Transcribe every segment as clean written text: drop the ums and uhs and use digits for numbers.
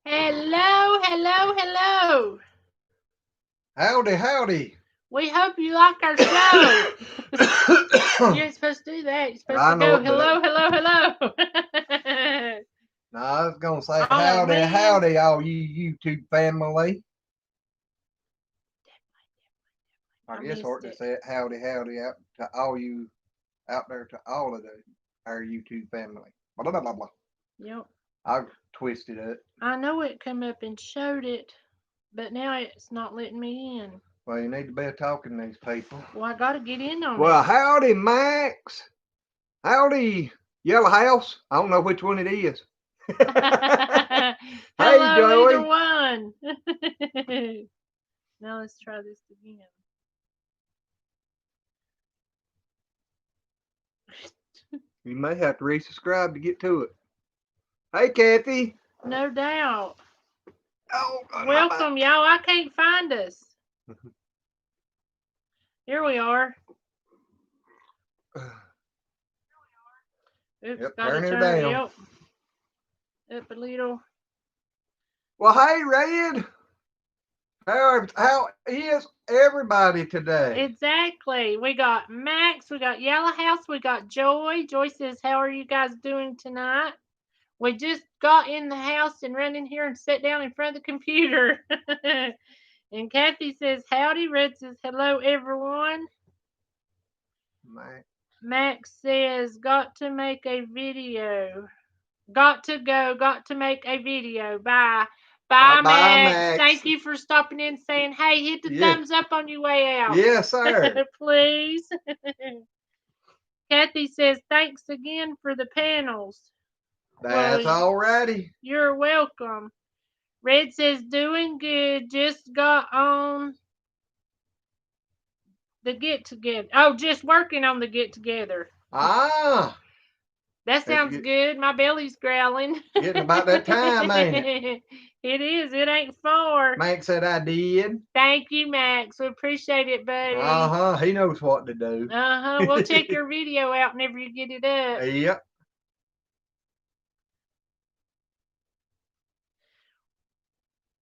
Hello, hello, hello. Howdy, howdy. We hope you like our show. You ain't supposed to do that. You're supposed to I know go, it, but hello, hello, hello. no, I was gonna say Oh, howdy, man. howdy, all you YouTube family. I I guess I ought missed to it. say it howdy, howdy out to all you out there, to all of our YouTube family. Blah blah blah blah. Yep. I twisted it. I know it come up and showed it, but now it's not letting me in. Well, you need to be talking to these people. Well, I got to get in on Well, it. howdy, Max. Howdy, Yellow House. I don't know which one it is. Hey, Hello, either Joey. one. Now let's try this again. You may have to resubscribe to get to it. Hey, Kathy. No doubt. Oh, God, Welcome, y'all. I can't find us. Here we are. Oops, Yep, gotta turn her turn. down. Yep. Up a little. Well, hey, Red. How is everybody today? Exactly. We got Max, we got Yellow House, we got Joy. Joy says, how are you guys doing tonight? We just got in the house and ran in here and sat down in front of the computer. And Kathy says, howdy. Red says, hello, everyone. Max says, got to make a video. Got to go, got to make a video. Bye. Bye, Bye, Max. Max. Thank you for stopping in saying, hey, hit the thumbs up on your way out. Yes, sir. Please. Kathy says, thanks again for the panels. That's all righty. You're welcome. Red says, doing good. Just got on the get together. Oh, just working on the get together. Ah. That sounds good. My belly's growling. Getting about that time, ain't it? It is. It ain't far. Max said I did. Thank you, Max. We appreciate it, buddy. Uh-huh. He knows what to do. Uh-huh. We'll check your video out whenever you get it up. Yep.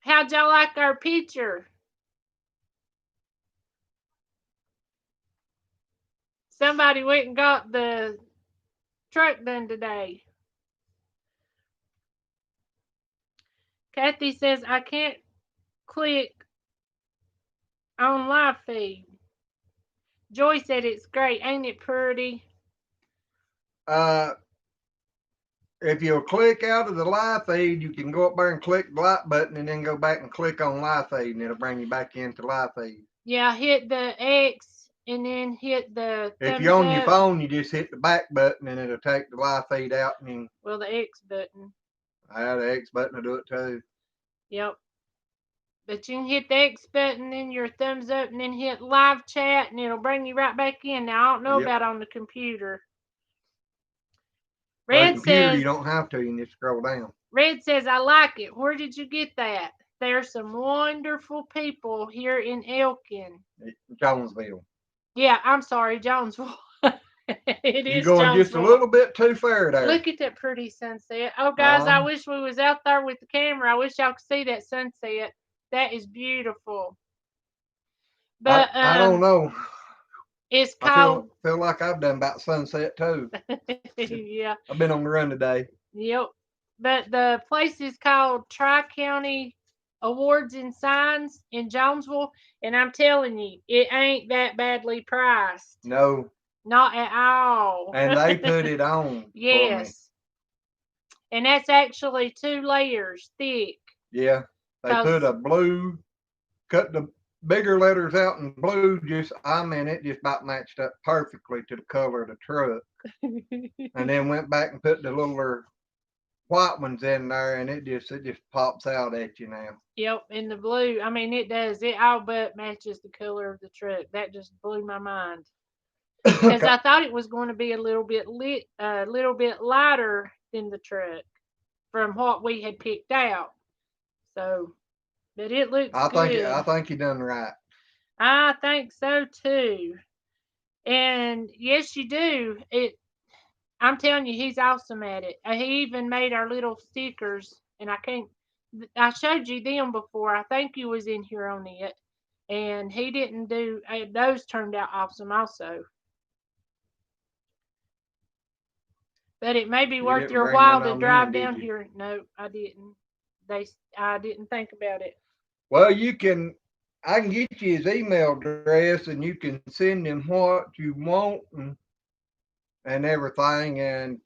How'd y'all like our picture? Somebody went and got the truck done today. Kathy says, I can't click on live feed. Joy said it's great. Ain't it pretty? If you'll click out of the live feed, you can go up there and click the like button and then go back and click on live feed, and it'll bring you back into live feed. Yeah, hit the X and then hit the thumbs If you're on up. your phone, you just hit the back button and it'll take the live feed out. And well, the X button. The X button will do it too. Yep. But you can hit the X button, then your thumbs up, and then hit live chat, and it'll bring you right back in. Now, I don't know about on the computer. Red says, you don't have to. You can just scroll down. Red says, I like it. Where did you get that? There's some wonderful people here in Elkin. Jonesville. Yeah, I'm sorry, Jonesville. It is You're going just a little bit too far there. Look at that pretty sunset. Oh, guys, I wish we was out there with the camera. I wish y'all could see that sunset. That is beautiful. But I don't know. It's called. I feel like I've done about sunset too. Yeah. I've been on the run today. Yep. But the place is called Tri-County Awards and Signs in Jonesville, and I'm telling you, it ain't that badly priced. No. Not at all. And they put it on. Yes. And that's actually 2 layers thick. Yeah. They put a blue, cut the bigger letters out in blue, it just about matched up perfectly to the color of the truck. And then went back and put the littler white ones in there, and it just pops out at you now. Yep, in the blue. I mean, it does. It all but matches the color of the truck. That just blew my mind. Because I thought it was going to be a little bit lighter than the truck from what we had picked out. So, but it looks good. I think you done right. I think so too. And yes, you do. I'm telling you, he's awesome at it. He even made our little stickers, and I can't I showed you them before. I think you was in here on it, and he didn't do. Those turned out awesome also. But it may be You worth didn't your bring none while to on in, drive did down you? here. No, I didn't. I didn't think about it. Well, I can get you his email address and you can send him what you want and everything and,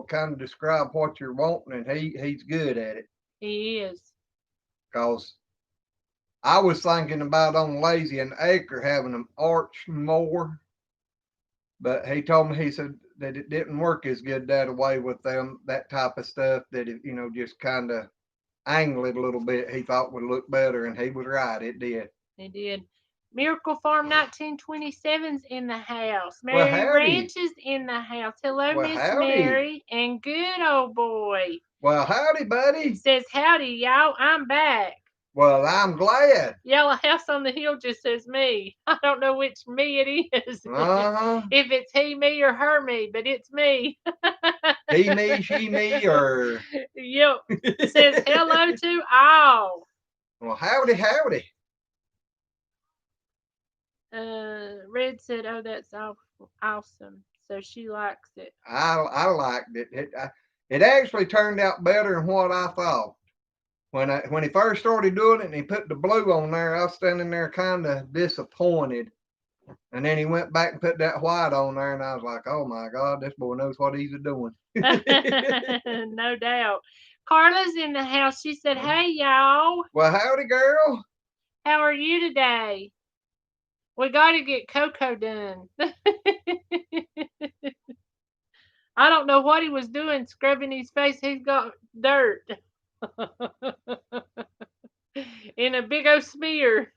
kind of describe what you're wanting and he's good at it. He is. Cause I was thinking about on Lazy and Acre having them arch more, but he told me, he said that it didn't work as good that way with them, that type of stuff that, just kind of angle it a little bit. He thought would look better, and he was right. It did. He did. Miracle Farm 1927's in the house. Well, Mary howdy. Ranch is in the house. Hello, Well, Miss howdy. Mary. And good old boy Well, howdy, buddy. says, howdy, y'all. I'm back. Well, I'm glad. Yellow House on the Hill just says me. I don't know which me it is. Uh-huh. If it's he, me, or her, me, but it's me. He, me, she, me, or... Yep. It says hello to all. Well, howdy, howdy. Red said, "Oh, that's awesome." So she likes it. I liked it. It actually turned out better than what I thought. When he first started doing it and he put the blue on there, I was standing there kind of disappointed. And then he went back and put that white on there, and I was like, "Oh my God, this boy knows what he's doing." No doubt. Carla's in the house. She said, "Hey, y'all. Well, howdy, girl. How are you today? We got to get Coco done." I don't know what he was doing scrubbing his face. He's got dirt in a big old smear.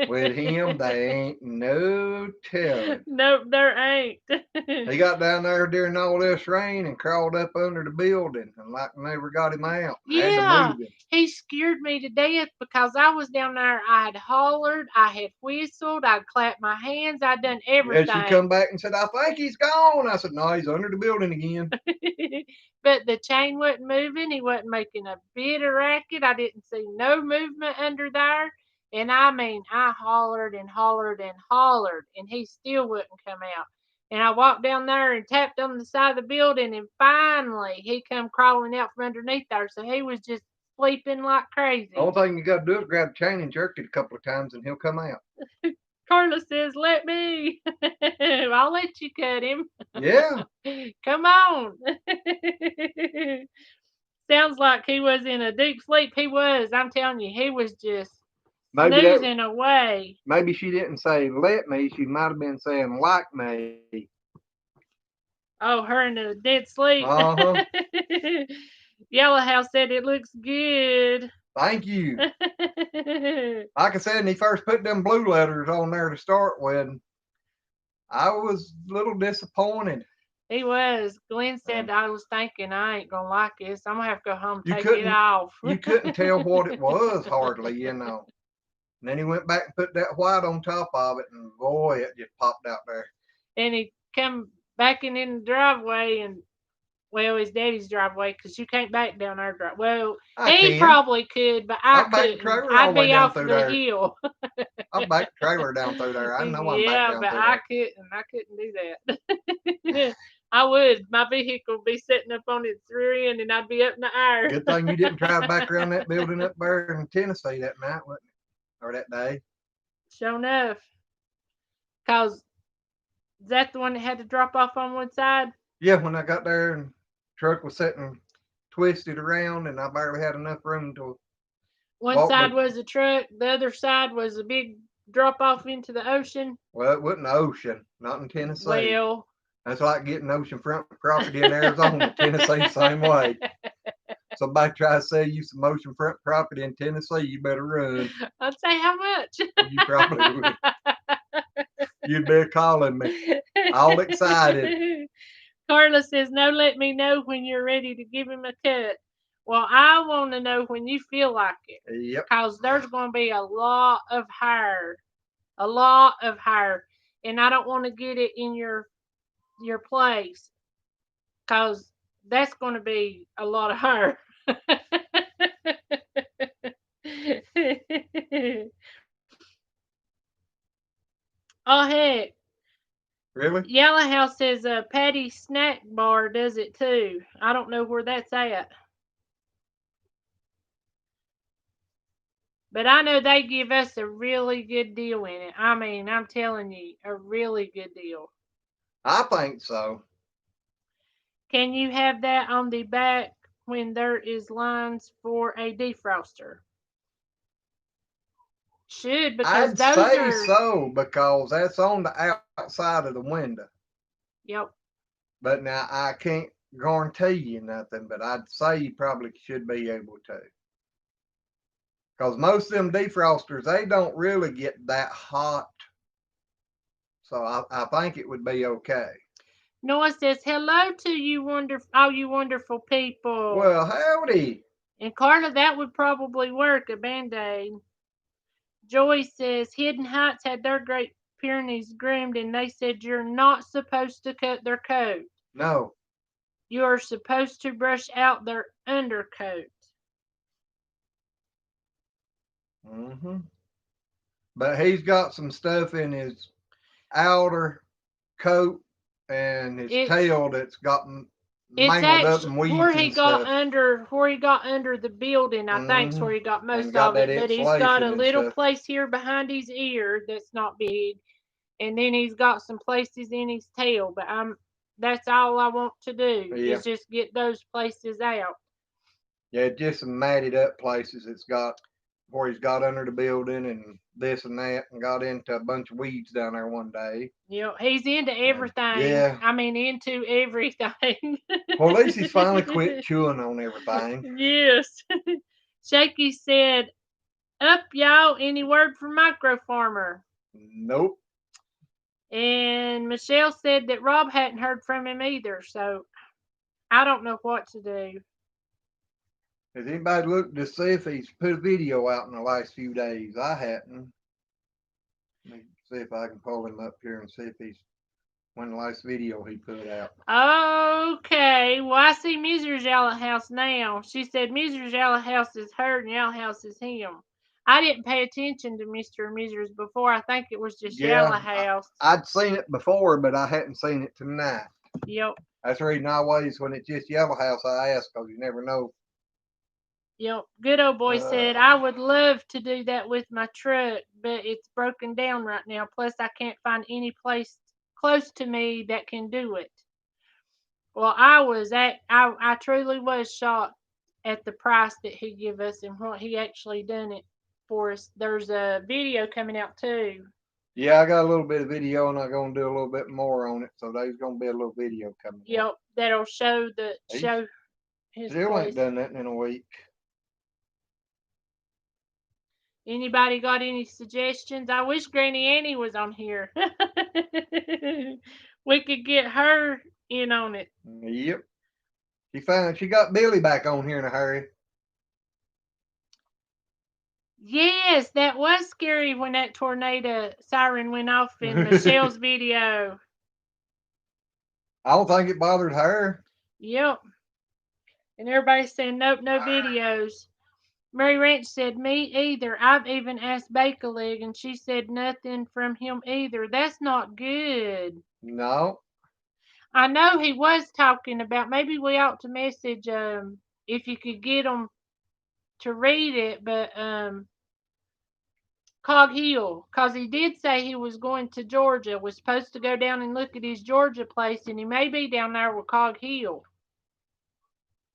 With him, they ain't no telling. Nope, there ain't. He got down there during all this rain and crawled up under the building, and like never got him out. Had to Yeah, move him. he scared me to death because I was down there. I had hollered, I had whistled, I'd clapped my hands, I'd done Yeah, she everything. come back and said, "I think he's gone." I said, "No, he's under the building again." But the chain wasn't moving. He wasn't making a bit of racket. I didn't see no movement under there. And I mean, I hollered and hollered and hollered, and he still wouldn't come out. And I walked down there and tapped on the side of the building, and finally he come crawling out from underneath there. So he was just sleeping like The crazy. only thing you got to do is grab the chain and jerk it a couple of times, and he'll come out. Carla says, "Let me. I'll let you cut him." Yeah. Come on. Sounds like he was in a deep sleep. He was. I'm telling you, he was just Maybe snoozing away. maybe she didn't say let me. She might have been saying like me. Oh, her in a dead sleep. Uh-huh. Yellow House said it looks good. Thank you. Like I said, when he first put them blue letters on there to start with, I was a little disappointed. He was. Glenn said, Um, I was thinking I ain't gonna like this. I'm gonna have to go home and you take it couldn't off. you couldn't tell what it was hardly. And then he went back and put that white on top of it, and boy, it just popped out there. And he come backing in the driveway, and well, his daddy's driveway, because you can't back down our driveway. Well, I he can. probably could, but I I'll back the couldn't. trailer all I'd the way be down off through the there. hill. I'll back the trailer down through there. I know I'm back Yeah, down but through I there. couldn't. I couldn't do that. I would. My vehicle would be sitting up on its rear end, and I'd be up in the air. Good thing you didn't try to back around that building up there in Tennessee that night, wasn't it? Or that day. Sure enough, cause is that the one that had to drop off on one side? Yeah, when I got there and the truck was sitting twisted around and I barely had enough room to One walk. side was a truck, the other side was a big drop off into the ocean. Well, it wasn't the ocean, not in Tennessee. Well, That's like getting oceanfront property in Arizona. Tennessee, same way. Somebody try to sell you some oceanfront property in Tennessee, you better run. I'd say how much? You probably would. You'd be calling me, all excited. Carla says, "No, let me know when you're ready to give him a cut." Well, I want to know when you feel like it, Yep. because there's going to be a lot of hair, and I don't want to get it in your place, because that's going to be a lot of hair. Oh heck. Really? Yellow House says Patty Snack Bar does it too. I don't know where that's at. But I know they give us a really good deal in it. I mean, I'm telling you, a really good deal. I think so. Can you have that on the back when there is lines for a defroster? Should, because I'd those say are, so because that's on the outside of the window. yep. But now I can't guarantee you nothing, but I'd say you probably should be able to. Because most of them defrosters, they don't really get that hot. So I think it would be okay. Noah says, hello to you wonderful, all you wonderful people. Well, howdy. And Carla, that would probably work, a Band-Aid. Joy says, Hidden Heights had their Great Pyrenees groomed and they said you're not supposed to cut their coat. No. You are supposed to brush out their undercoat. Hmm. But he's got some stuff in his outer coat and his It's tail that's got it's mangled up actually and weeds and stuff. where he got under the building, I think's Hmm. where he got And most got of that it. But he's got a insulation and little stuff. place here behind his ear that's not big, and then he's got some places in his tail. But that's all I want to do Yeah. is just get those places out. Yeah, just some matted up places. It's got where he's got under the building and this and that, and got into a bunch of weeds down there one day. You know, he's into everything. Yeah. I mean, into everything. Well, at least he's finally quit chewing on everything. Yes. Shaky said, up, y'all. Any word from Micro Farmer? Nope. And Michelle said that Rob hadn't heard from him either. So I don't know what to do. Has anybody looked to see if he's put a video out in the last few days? I hadn't. Let me see if I can pull him up here and see if he's when the last video he put out. Okay. Well, I see Mrs. Yellow House now. She said Mrs. Yellow House is her and Yellow House is him. I didn't pay attention to Mr. and Mrs. before. I think it was just Yellow Yeah, House. I'd seen it before, but I hadn't seen it tonight. Yep. That's the reason I always, when it's just Yellow House, I ask because you never know. Yep. Good old boy said, Uh, I would love to do that with my truck, but it's broken down right now. Plus, I can't find any place close to me that can do it. Well, I truly was shocked at the price that he give us and what he actually done it for us. There's a video coming out too. yeah, I got a little bit of video, and I'm gonna do a little bit more on it. So there's gonna be a little video coming out. Yep, that'll He show his still ain't place. done nothing in a week. Anybody got any suggestions? I wish Granny Annie was on here. We could get her in on it. Yep. She got Billy back on here in a hurry. Yes, that was scary when that tornado siren went off in Michelle's video. I don't think it bothered her. Yep. And everybody's saying, nope, no videos. Mary Ranch said, me either. I've even asked Bakeleg, and she said nothing from him either. That's not good. No. I know he was talking about maybe we ought to message if you could get him to read it, but Cog Hill, cause he did say he was going to Georgia. Was supposed to go down and look at his Georgia place, and he may be down there with Cog Hill.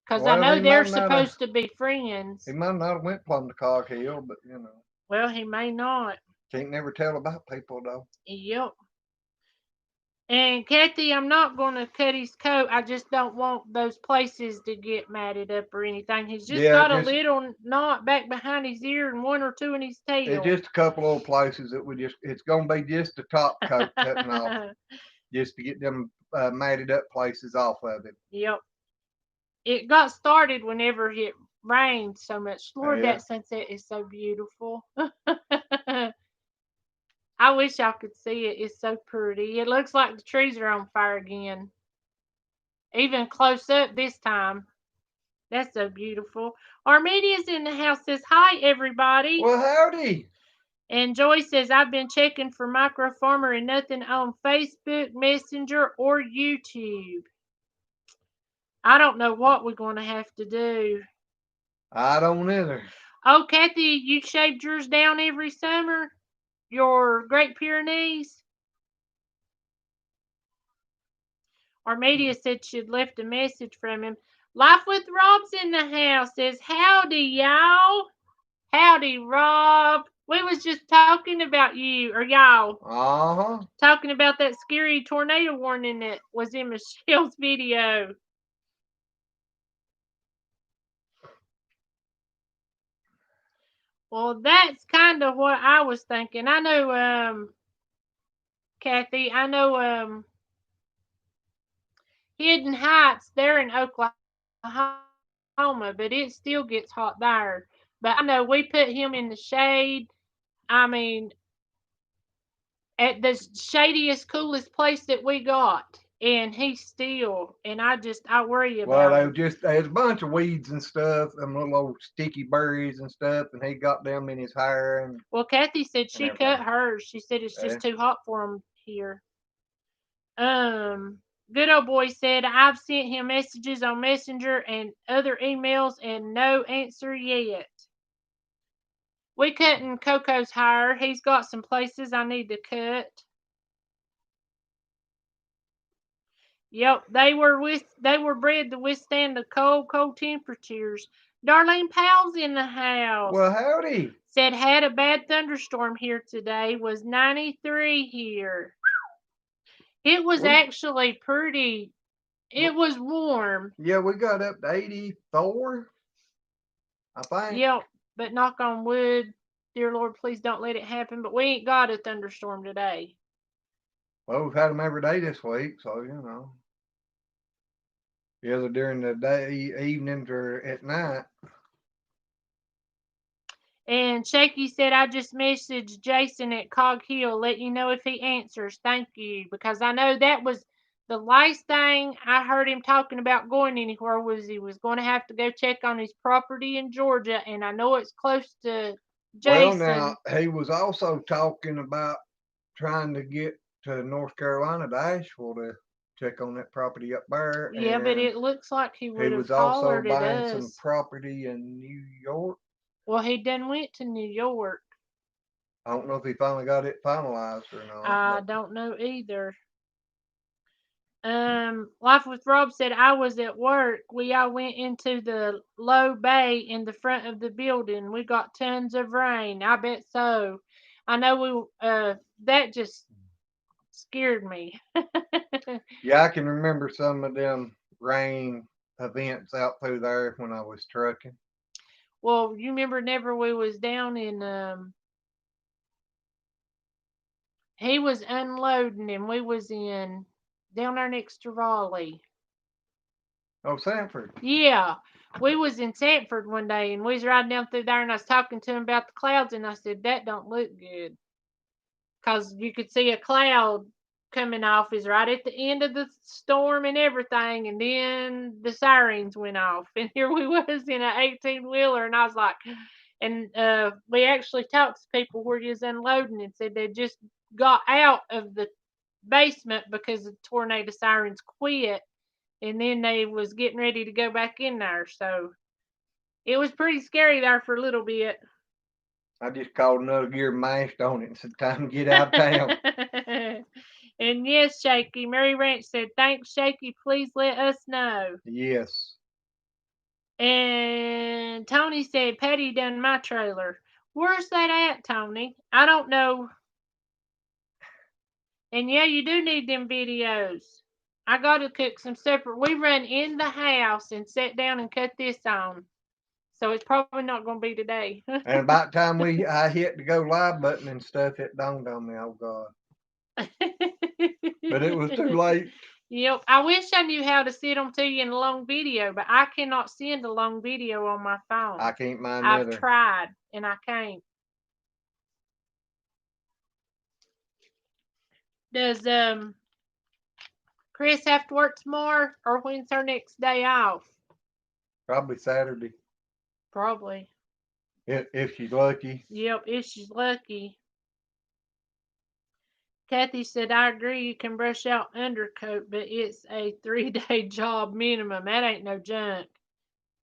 Cause I Well, know they're supposed to be friends. He might not have went plumb to Cog Hill, but you know. Well, he may not. Can't never tell about people though. Yep. And Kathy, I'm not going to cut his coat. I just don't want those places to get matted up or anything. He's just Yeah, got a little knot back behind his ear and one or two in his it's tail. just a couple old places that it's gonna be just the top coat cutting off, just to get them matted up places off of it. Yep. It got started whenever it rained so much. Lord, Yeah. that sunset is so beautiful. I wish y'all could see it. It's so pretty. It looks like the trees are on fire again. Even close up this time. That's so beautiful. Armenia's in the house says, hi, everybody. Well, howdy. And Joy says, I've been checking for Micro Farmer and nothing on Facebook, Messenger, or YouTube. I don't know what we're going to have to do. I don't either. Oh, Kathy, you shaved yours down every summer? Your Great Pyrenees? Armedia said she'd left a message from him. Life with Rob's in the house. Says, howdy, y'all. Howdy, Rob. We was just talking about you, or y'all. Uh-huh. Talking about that scary tornado warning that was in Michelle's video. Well, that's kind of what I was thinking. I know, Kathy, I know, Hidden Heights, they're in Oklahoma, but it still gets hot there. But I know we put him in the shade. I mean, at the shadiest, coolest place that we got. And he's still, and I worry about Well, him. there's a bunch of weeds and stuff, and little old sticky berries and stuff, and he got them in his hair. And Well, Kathy said she everything. cut hers. She said it's Yeah. just too hot for him here. Good old boy said I've sent him messages on Messenger and other emails and no answer yet. We cutting Coco's hair. He's got some places I need to cut. Yep, they were bred to withstand the cold temperatures. Darlene Powell's in the house. Well, howdy. Said had a bad thunderstorm here today. Was 93 here. It was actually pretty. It was warm. Yeah, we got up to 84, I think. Yep, but knock on wood, dear Lord, please don't let it happen. But we ain't got a thunderstorm today. Well, we've had them every day this week, so either during the day, evenings, or at night. And Shaky said, I just messaged Jason at Cog Hill, let you know if he answers. Thank you. Because I know that was the last thing I heard him talking about going anywhere was he was going to have to go check on his property in Georgia. And I know it's close to Jason. Well, now, he was also talking about trying to get to North Carolina, to Asheville, to check on that property up there. Yeah, but it looks like he would have was also hollered at buying us. some property in New York. Well, he done went to New York. I don't know if he finally got it finalized or not. I don't know either. Life with Rob said I was at work. We all went into the low bay in the front of the building. We got tons of rain. I bet so. I know that just scared me. Yeah, I can remember some of them rain events out through there when I was trucking. Well, you remember never we was down in he was unloading and we was in down there next to Raleigh. Oh, Sanford. Yeah. We was in Sanford one day and we was riding down through there and I was talking to him about the clouds and I said, that don't look good. Because you could see a cloud coming off is right at the end of the storm and everything. And then the sirens went off. And here we was in an 18-wheeler and I was like, and we actually talked to people where he was unloading and said they just got out of the basement because the tornado sirens quit. And then they was getting ready to go back in there. So it was pretty scary there for a little bit. I just called another gear mashed on it and said, time to get out of town. And yes, Shaky. Mary Ranch said, thanks, Shaky. Please let us know. Yes. And Tony said, Patty done my trailer. Where's that at, Tony? I don't know. And yeah, you do need them videos. I got to cook some supper. We run in the house and sat down and cut this on. So it's probably not going to be today. And about the time I hit the go live button and stuff, it dawned on me, oh God. But it was too late. Yep. I wish I knew how to send them to you in a long video, but I cannot send a long video on my phone. I can't mind I've tried and I can't. Does Chris have to work tomorrow or when's her next day off? Probably Saturday. Probably. If she's lucky. Yep, if she's lucky. Kathy said, I agree you can brush out undercoat, but it's a 3-day job minimum. That ain't no junk.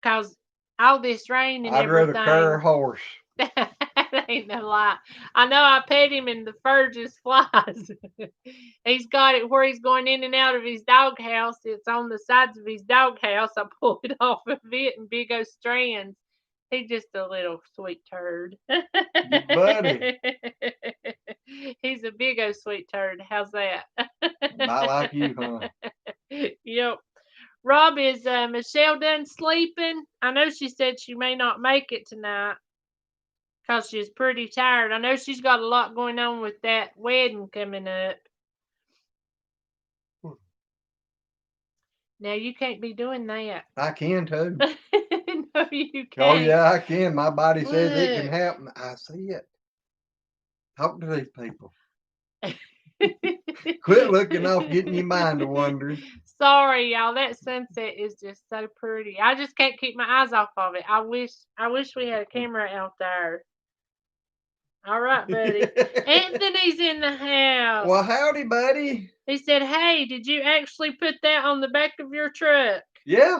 Cause all this rain and I'd rather cur a everything. horse. That ain't no lie. I know I pet him and the fur just flies. He's got it where he's going in and out of his doghouse. It's on the sides of his doghouse. I pull it off of it and big old strands. He's just a little sweet turd. Your buddy. He's a big old sweet turd. How's that? Not like you, huh? Yep. Rob, is Michelle done sleeping? I know she said she may not make it tonight because she's pretty tired. I know she's got a lot going on with that wedding coming up. Now, you can't be doing that. I can too. No, you can't. Oh, yeah, I can. My body says it can Look. happen. I see it. Talk to these people. Quit looking off, getting your mind to wondering. Sorry, y'all. That sunset is just so pretty. I just can't keep my eyes off of it. I wish we had a camera out there. All right, buddy. Anthony's in the house. Well, howdy, buddy. He said, "Hey, did you actually put that on the back of your truck?" Yeah.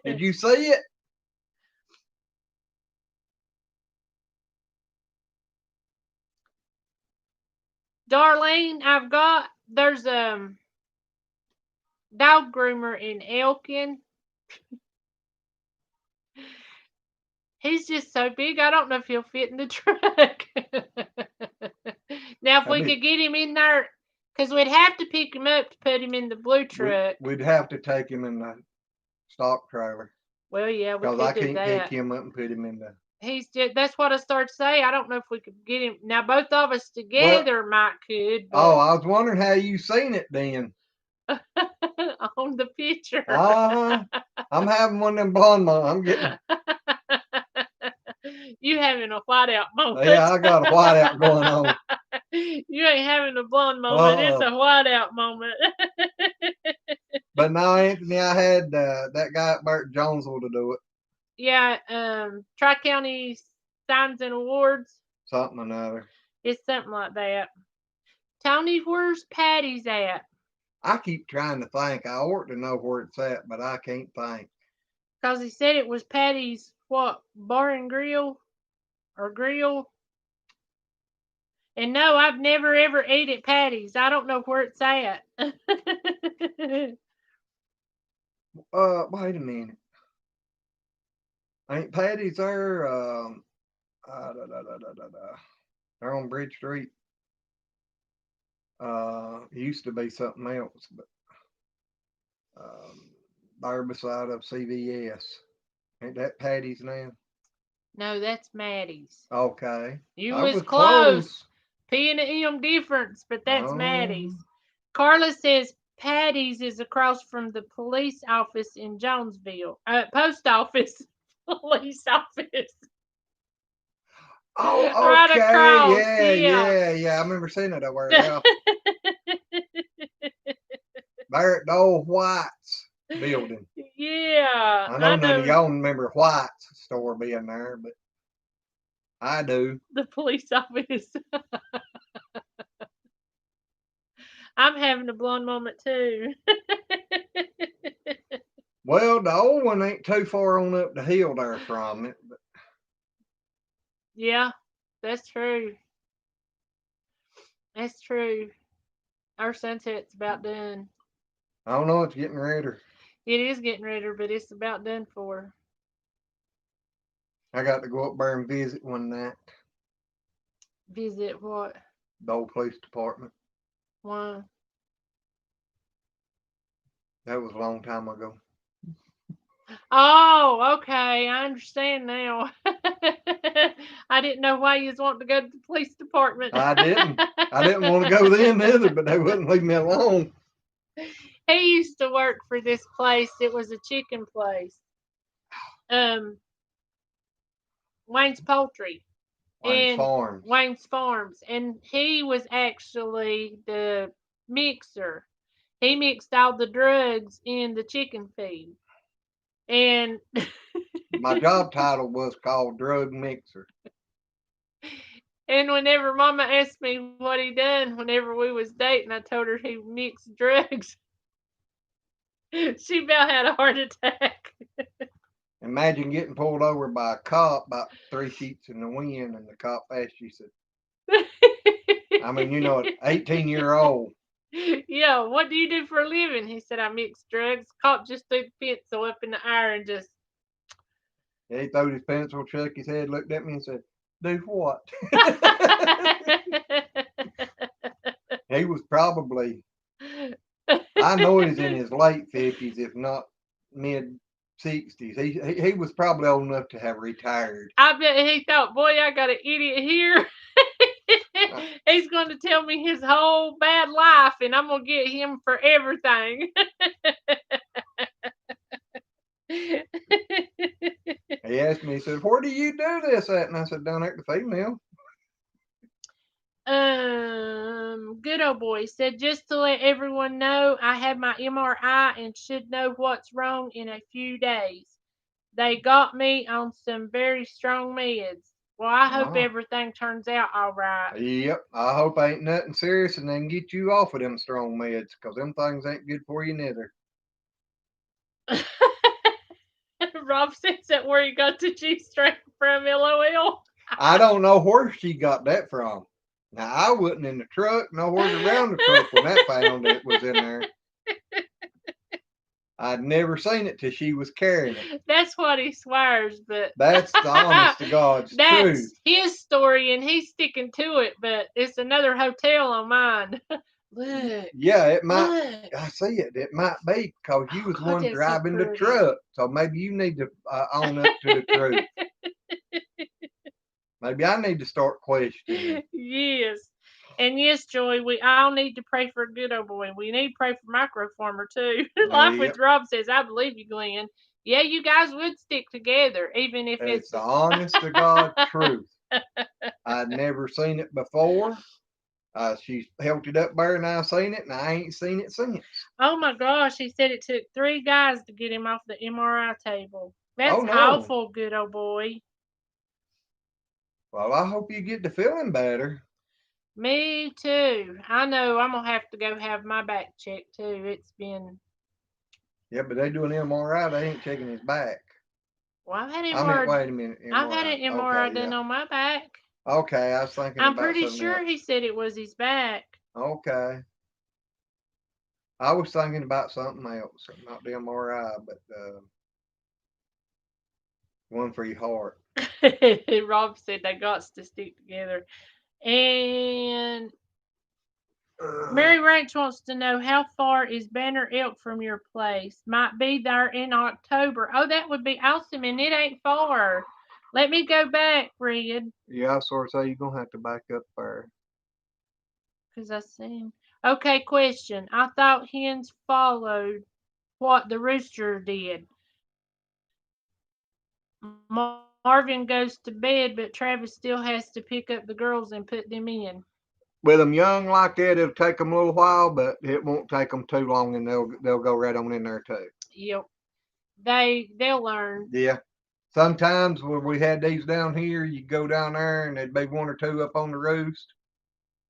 Did you see it? Darlene, there's a dog groomer in Elkin. He's just so big, I don't know if he'll fit in the truck. Now, if we could get him in there, because we'd have to pick him up to put him in the blue truck. We'd have to take him in the stock trailer. Well, yeah, we could do that. Because I can't that. pick him up and put him in the... That's what I started to say. I don't know if we could get him. Now, both of us together might could. But... Oh, I was wondering how you seen it then. On the picture. I'm having one of them blonde moments. I'm getting... You having a whiteout moment. Yeah, I got a whiteout going on. You ain't having a blonde moment. It's a whiteout moment. But no, Anthony, I had that guy at Burt Jonesville to do it. Yeah, Tri-County Signs and Awards. Something or another. It's something like that. Tony, where's Patty's at? I keep trying to think. I ought to know where it's at, but I can't think. Because he said it was Patty's, what, bar and grill? Or grill? And no, I've never ever ate at Patty's. I don't know where it's at. Wait a minute. Ain't Patty's there? They're on Bridge Street. It used to be something else, but there beside of CVS. Ain't that Patty's now? No, that's Maddie's. Okay. You was close. P and M difference, but that's Oh. Maddie's. Carla says Patty's is across from the police office in Jonesville. Post office. Police office. Oh, okay. Right across. Yeah. I remember seeing it over there. There at the old White's building. Yeah. I know none of y'all remember White's store being there, but I do. The police office. I'm having a blonde moment too. Well, the old one ain't too far on up the hill there from it. But... Yeah, that's true. That's true. Our sunset's about done. I don't know, it's getting redder. It is getting redder, but it's about done for. I got to go up there and visit one night. Visit what? The old police department. Why? That was a long time ago. Oh, okay. I understand now. I didn't know why you was wanting to go to the police department. I didn't. I didn't want to go then either, but they wouldn't leave me alone. He used to work for this place. It was a chicken place. Wayne's Poultry. Wayne's Farms. And he was actually the mixer. He mixed all the drugs in the chicken feed. And my job title was called drug mixer. And whenever Mama asked me what he done whenever we was dating, I told her he mixed drugs. She about had a heart attack. Imagine getting pulled over by a cop about 3 sheets in the wind, and the cop asked you, said, I mean, you know, an 18-year-old. Yeah, what do you do for a living? He said, I mix drugs. Cop just threw the pencil up in the air and just. Yeah, he threw his pencil, shook his head, looked at me, and said, "Do what?" He was probably, I know he's in his late 50s, if not mid 60s. He was probably old enough to have retired. I bet he thought, boy, I got an idiot here. He's going to tell me his whole bad life, and I'm going to get him for everything. He asked me, he said, "Where do you do this at?" And I said, "Down there at the feed mill." Good old boy said, just to let everyone know, I had my MRI and should know what's wrong in a few days. They got me on some very strong meds. Well, I hope everything turns out all right. Yep. I hope ain't nothing serious and they can get you off of them strong meds, because them things ain't good for you neither. Rob says that where you got the G-string from, LOL. I don't know where she got that from. Now, I wasn't in the truck, nowhere around the truck when that found it was in there. I'd never seen it till she was carrying it. That's what he swears, but that's the honest to God's that's truth. His story, and he's sticking to it. But it's another hotel on mine. Look. Yeah, it might. Look. I see it. It might be because you was God, one driving the truck, so maybe you need to own up to the truth. Maybe I need to start questioning. Yes. And yes, Joy, we all need to pray for a good old boy. We need to pray for Microformer too. Life with Rob says, I believe you, Glenn. Yeah, you guys would stick together, even if it's the honest to God truth. I'd never seen it before. She's held it up there and I seen it, and I ain't seen it since. Oh my gosh, he said it took 3 guys to get him off the MRI table. That's awful, good old boy. Well, I hope you get to feeling better. Me too. I know I'm going to have to go have my back checked too. It's been. Yeah, but they do an MRI, they ain't checking his back. Well, I've had MRI. Wait a minute. MRI. I've had an MRI done on my back. Okay, I was thinking I'm pretty sure he said it was his back. Okay. I was thinking about something else, not the MRI, but one for your heart. Rob said they got to stick together. And Mary Ranch wants to know, how far is Banner Elk from your place? Might be there in October. Oh, that would be awesome, and it ain't far. Let me go back, Red. Yeah, I sort of say you're going to have to back up there. Because I seen. Okay, question. I thought hens followed what the rooster did. Marvin goes to bed, but Travis still has to pick up the girls and put them in. With them young like that, it'll take them a little while, but it won't take them too long, and they'll go right on in there too. Yep, they'll learn. Yeah. Sometimes when we had these down here, you go down there and there'd be 1 or 2 up on the roost.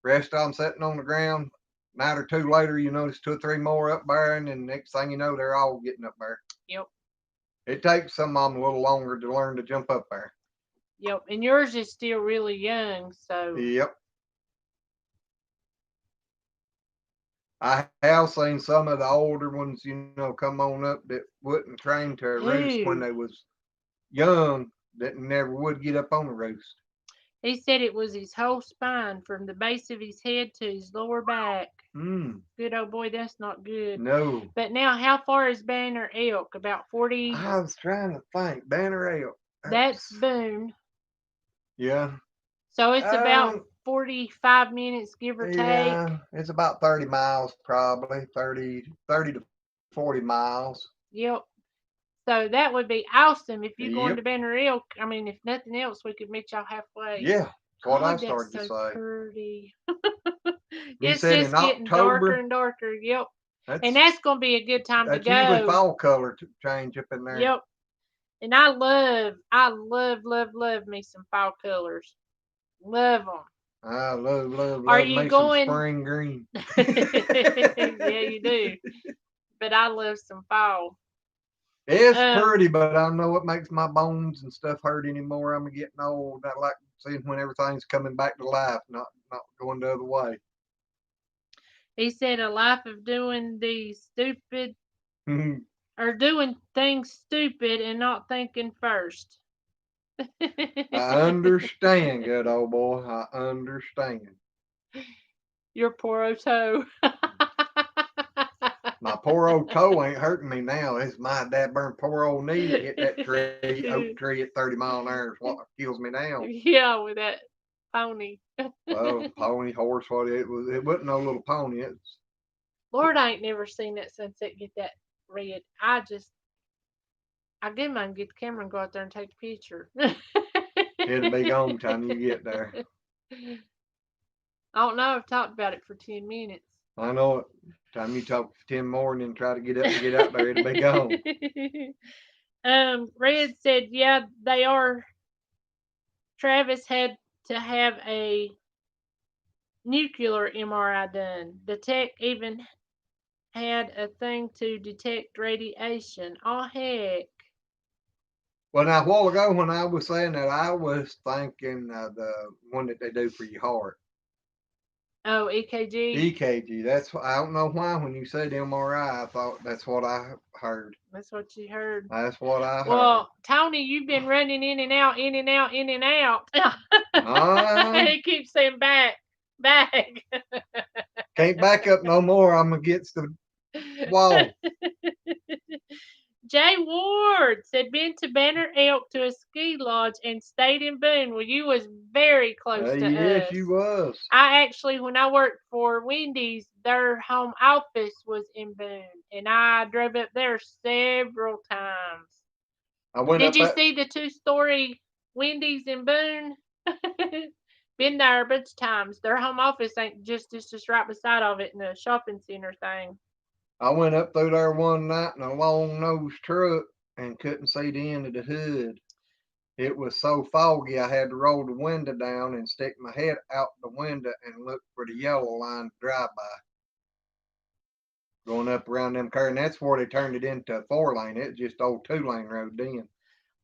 Rest of them sitting on the ground. A night or 2 later, you notice 2 or 3 more up there, and then next thing you know, they're all getting up there. Yep. It takes some of them a little longer to learn to jump up there. Yep, and yours is still really young, so. Yep. I have seen some of the older ones, come on up that wouldn't train to a roost when they was young, that never would get up on the roost. He said it was his whole spine from the base of his head to his lower back. Good old boy, that's not good. No. But now, how far is Banner Elk? About 40? I was trying to think. Banner Elk. That's Boone. Yeah. So it's about 45 minutes, give or take. Yeah, it's about 30 miles probably, 30 to 40 miles. Yep. So that would be awesome if you're going to Banner Elk. I mean, if nothing else, we could meet y'all halfway. Yeah, that's what I started to say. Pretty. It's just getting darker and darker. Yep. And that's going to be a good time to go. That's usually fall color to change up in there. Yep. And I love me some fall colors. Love them. I love, love, Are love you me some going? spring green. Yeah, you do. But I love some fall. It's Um, pretty, but I don't know what makes my bones and stuff hurt anymore. I'm getting old. I like seeing when everything's coming back to life, not going the other way. he said a life of doing the stupid or doing things stupid and not thinking first. I understand, good old boy. I understand. Your poor old toe. My poor old toe ain't hurting me now. It's my dad burn poor old knee that hit that tree, oak tree at 30-mile an hour is what kills me now. Yeah, with that pony. Well, pony, horse, what it was. It wasn't no little pony. It's Lord, I ain't never seen that sunset get that red. I get mine, get the camera and go out there and take a picture. it'll be gone time you get there. I don't know. I've talked about it for 10 minutes. I know it. Time you talk 10 more and then try to get up and get out there, it'll be gone. Red said, yeah, they are. Travis had to have a nuclear MRI done. The tech even had a thing to detect radiation. Oh, heck. Well, now, a while ago when I was saying that, I was thinking the one that they do for your heart. Oh, EKG? EKG. I don't know why when you said MRI, I thought that's what I heard. That's what you heard. That's what I heard. Well, Tony, you've been running in and out, in and out, in and out. He keeps saying back, back. Can't back up no more. I'm against the wall. Jay Ward said, been to Banner Elk to a ski lodge and stayed in Boone. Well, you was very close to Yes, us. you was. I actually, when I worked for Wendy's, their home office was in Boone, and I drove up there several times. I went Did up you at. see the 2-story Wendy's in Boone? Been there a bunch of times. Their home office ain't just right beside of it in the shopping center thing. I went up through there one night in a long nose truck and couldn't see the end of the hood. It was so foggy I had to roll the window down and stick my head out the window and look for the yellow line to drive by. Going up around them curves, and that's where they turned it into a 4-lane. It's just old 2-lane road then.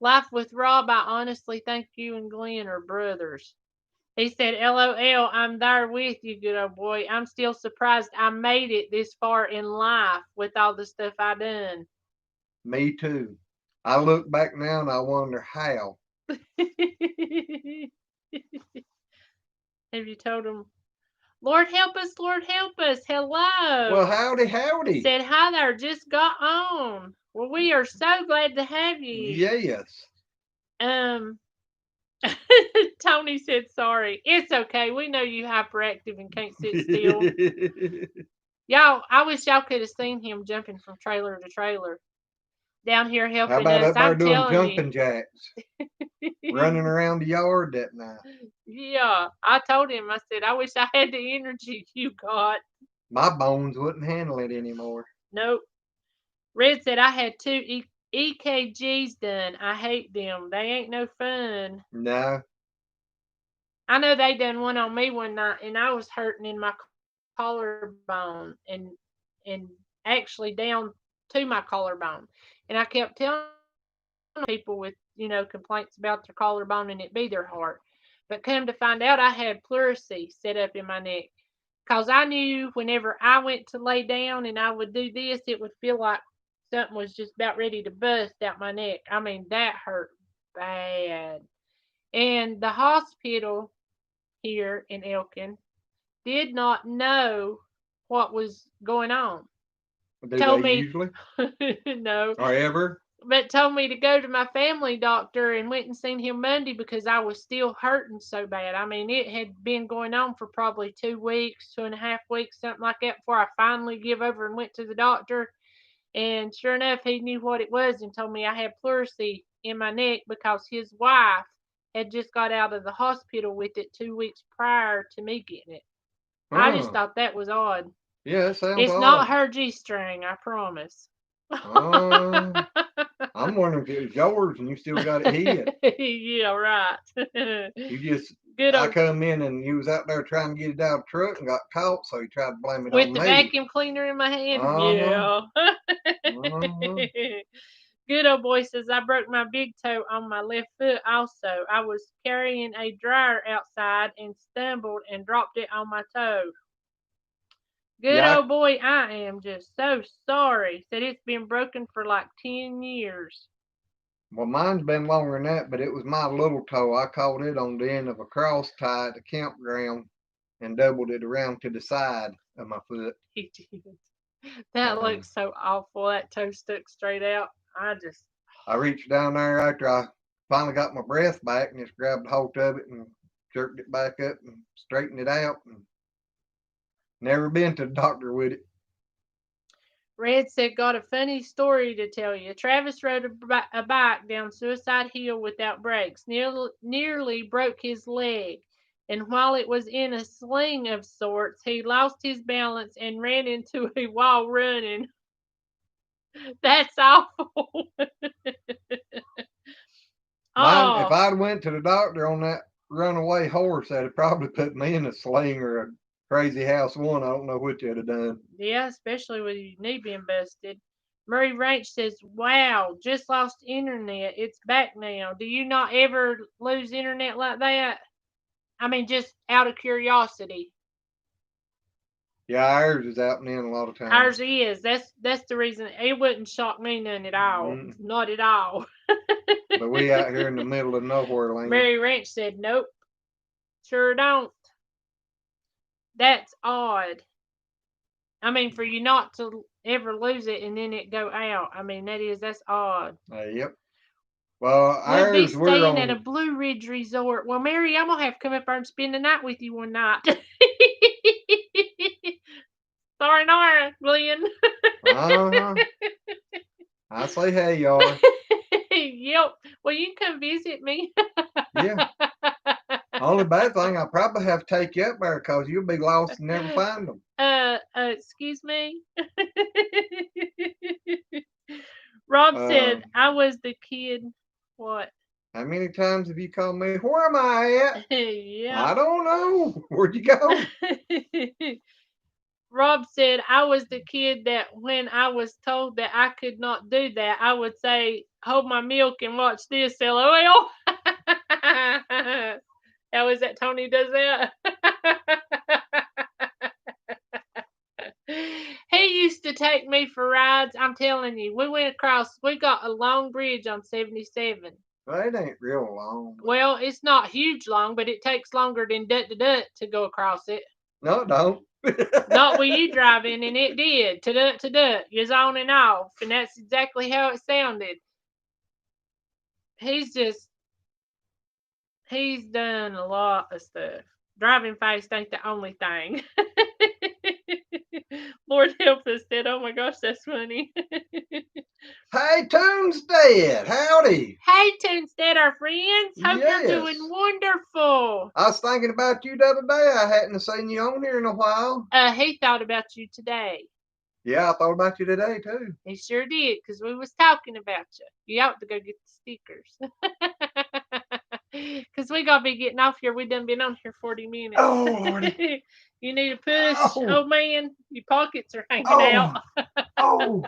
Life with Rob, I honestly think you and Glenn are brothers. He said, LOL, I'm there with you, good old boy. I'm still surprised I made it this far in life with all the stuff I done. Me too. I look back now and I wonder how. Have you told him, Lord help us, Lord help us, Well, hello. howdy, howdy. Said, hi there, just got on. Well, we are so glad to have you. Yes. Um, Tony said, sorry. It's okay. We know you hyperactive and can't sit still. Y'all, I wish y'all could have seen him jumping from trailer to trailer down here How helping about us. up there I'm doing telling you. jumping jacks, running around the yard that night? Yeah, I told him, I said, I wish I had the energy you got. My bones wouldn't handle it anymore. Nope. Red said, I had 2 EKGs done. I hate them. They ain't no fun. No. I know they done one on me one night, and I was hurting in my collarbone and actually down to my collarbone. And I kept telling people with complaints about their collarbone and it be their heart. But come to find out, I had pleurisy set up in my neck. Cause I knew whenever I went to lay down and I would do this, it would feel like something was just about ready to bust out my neck. I mean, that hurt bad. And the hospital here in Elkin did not know what was going on. Do they Told me usually? no, Or ever? but told me to go to my family doctor and went and seen him Monday because I was still hurting so bad. I mean, it had been going on for probably 2 weeks, 2.5 weeks, something like that, before I finally give over and went to the doctor. And sure enough, he knew what it was and told me I had pleurisy in my neck because his wife had just got out of the hospital with it 2 weeks prior to me getting it. I just Huh. thought that was odd. Yeah, that sounds It's not odd. her G string, I promise. Uh, I'm wondering if it was yours and you still got it hid. Yeah, right. You just Good I old come in and you was out there trying to get it out of the truck and got caught, so he tried to blame it with on the me. vacuum cleaner in my hand. Uh-huh. Yeah. Uh-huh. Good old boy says I broke my big toe on my left foot also. I was carrying a dryer outside and stumbled and dropped it on my toe. Good Yeah, old boy, I am just so sorry. Said it's been broken for like 10 years. well, mine's been longer than that, but it was my little toe. I caught it on the end of a cross tie at the campground and doubled it around to the side of my foot. He did. That looks so awful. That toe stuck straight out. I reached down there after I finally got my breath back and just grabbed hold of it and jerked it back up and straightened it out. And never been to the doctor with it. Red said, got a funny story to tell you. Travis rode a bike down Suicide Hill without brakes, nearly broke his leg. And while it was in a sling of sorts, he lost his balance and ran into a wall running. That's awful. Mine, if Oh, I'd went to the doctor on that runaway horse, that'd probably put me in a sling or a crazy house one. I don't know what you'd have done. yeah, especially with your knee being busted. Murray Ranch says, wow, just lost internet. It's back now. Do you not ever lose internet like that? I mean, just out of curiosity. Yeah, ours is out and in a lot of times. Ours is. That's the reason. It wouldn't shock me none at all. Mm, Not at all. but we out here in the middle of nowhere land. Mary Ranch said, nope, sure don't. That's odd. I mean, for you not to ever lose it and then it go out. I mean, that's odd. Yep. Well, We'll be ours, we're staying at a on. Blue Ridge resort. Well, Mary, I'm gonna have to come up there and spend the night with you one night. Sorry, Nora, Glenn. Uh-huh. I say, hey, y'all. Yep. Well, you can come visit me. Yeah. Only bad thing, I probably have to take you up there because you'll be lost and never find them. Excuse me. Rob said I was the kid. What? How many times have you called me? Where am I at? Yeah. I don't know. Where'd you go? Rob said I was the kid that when I was told that I could not do that, I would say, hold my milk and watch this, LOL. How is that Tony does that? He used to take me for rides. I'm telling you, we got a long bridge on 77. Well, it ain't real long. Well, it's not huge long, but it takes longer than dut to go across it. No, it don't. Not with you driving, and it did. To dut. You're on and off, and that's exactly how it sounded. He's done a lot of stuff. Driving fast ain't the only thing. Lord help us, said, oh my gosh, that's funny. Hey, Toonstead, howdy. Hey, Toonstead, our friends. Hope you're Yes. doing wonderful. I was thinking about you the other day. I hadn't seen you on here in a while. He thought about you today. Yeah, I thought about you today, too. He sure did, because we was talking about you. You ought to go get the stickers. Because we got to be getting off here. We done been on here 40 minutes. Oh, Lordy. You need a push? Oh, man. Your pockets are hanging out. Oh.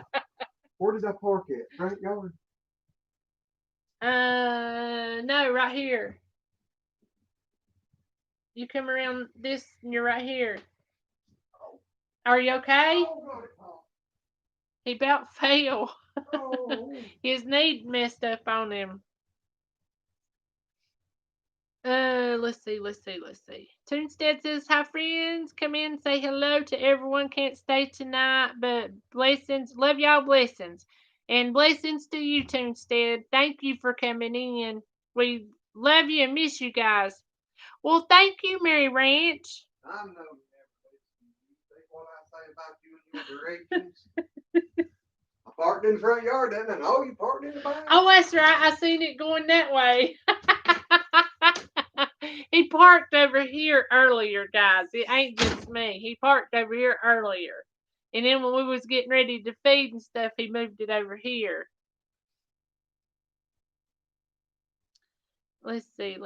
Where did I park it? Front yard? No, right here. You come around this and you're right here. Are you okay? He about fell. His knee messed up on him. Let's see. Toonstead says, hi friends, come in, say hello to everyone. Can't stay tonight, but blessings. Love y'all, blessings. And blessings to you, Toonstead. Thank you for coming in. We love you and miss you guys. Well, thank you, Mary Ranch. I know you think what I say about you and your directions. I parked in the front yard, didn't I? Oh, you parked in the back? Oh, that's right. I seen it going that way. He parked over here earlier, guys. It ain't just me. He parked over here earlier. And then when we was getting ready to feed and stuff, he moved it over here. Let's see.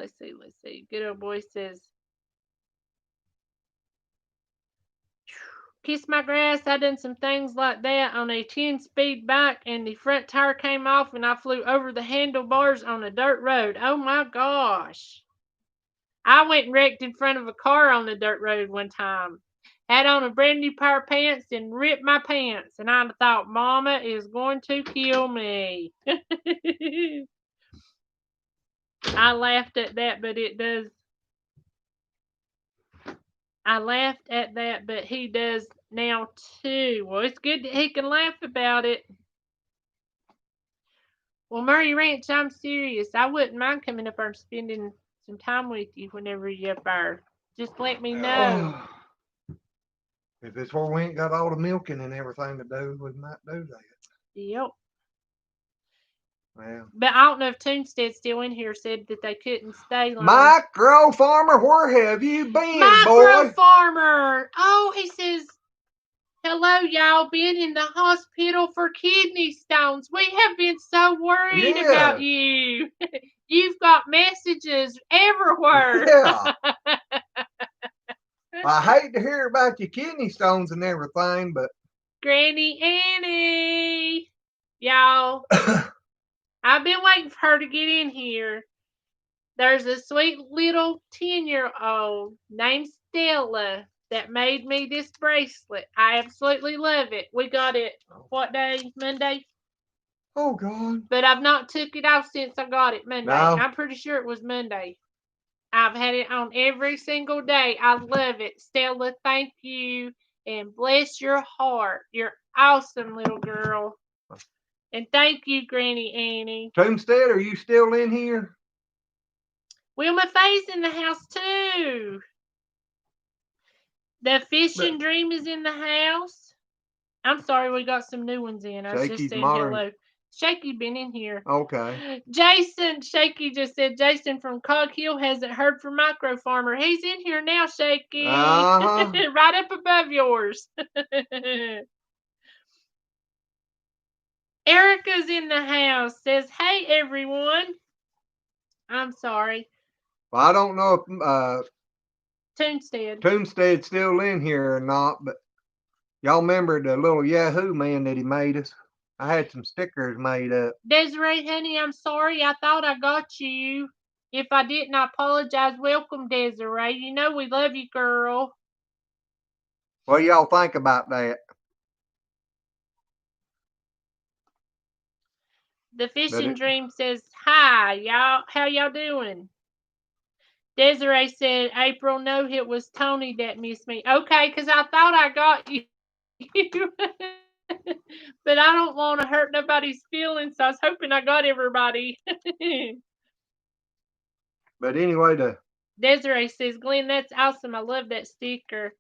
Good old boy says, kiss my grass. I done some things like that on a 10-speed bike, and the front tire came off, and I flew over the handlebars on a dirt road. Oh my gosh. I went and wrecked in front of a car on the dirt road one time. Had on a brand new pair of pants and ripped my pants, and I thought Mama is going to kill me. I laughed at that, but it does. I laughed at that, but he does now too. Well, it's good that he can laugh about it. Well, Murray Ranch, I'm serious. I wouldn't mind coming up there and spending some time with you whenever you're up there. Just let me know. If it's where we ain't got all the milking and everything to do, we might do that. Yep. Well, But I don't know if Toonstead's still in here. Said that they couldn't stay long. Micro Farmer, where have you been, Micro boy? Farmer. Oh, he says, hello, y'all. Been in the hospital for kidney stones. We have been so worried about you. You've got messages everywhere. Yeah. I hate to hear about your kidney stones and everything, but Granny Annie. Y'all, I've been waiting for her to get in here. There's a sweet little 10-year-old named Stella that made me this bracelet. I absolutely love it. We got it, what day? Monday? Oh, God. But I've not took it off since I got it Monday. No. I'm pretty sure it was Monday. I've had it on every single day. I love it. Stella, thank you. And bless your heart. You're awesome, little girl. And thank you, Granny Annie. Toonstead, are you still in here? Wilma Faye's in the house, too. The Fishing Dream is in the house. I'm sorry, we got some new ones in. I was just saying hello. Shaky been in here. Okay. Jason, Shaky just said Jason from Cog Hill hasn't heard from Micro Farmer. He's in here now, Shaky. Right up above yours. Erica's in the house. Says, hey, everyone. I'm sorry. Well, I don't know if Toonstead's still in here or not, but y'all remember the little Yahoo man that he made us? I had some stickers made up. Desiree, honey, I'm sorry. I thought I got you. If I didn't, I apologize. Welcome, Desiree. You know we love you, girl. What do y'all think about that? The Fishing Dream says, hi, y'all. How y'all doing? Desiree said, April, no, it was Tony that missed me. Okay, because I thought I got you. But I don't want to hurt nobody's feelings, so I was hoping I got everybody. But anyway, Desiree says, Glenn, that's awesome. I love that sticker.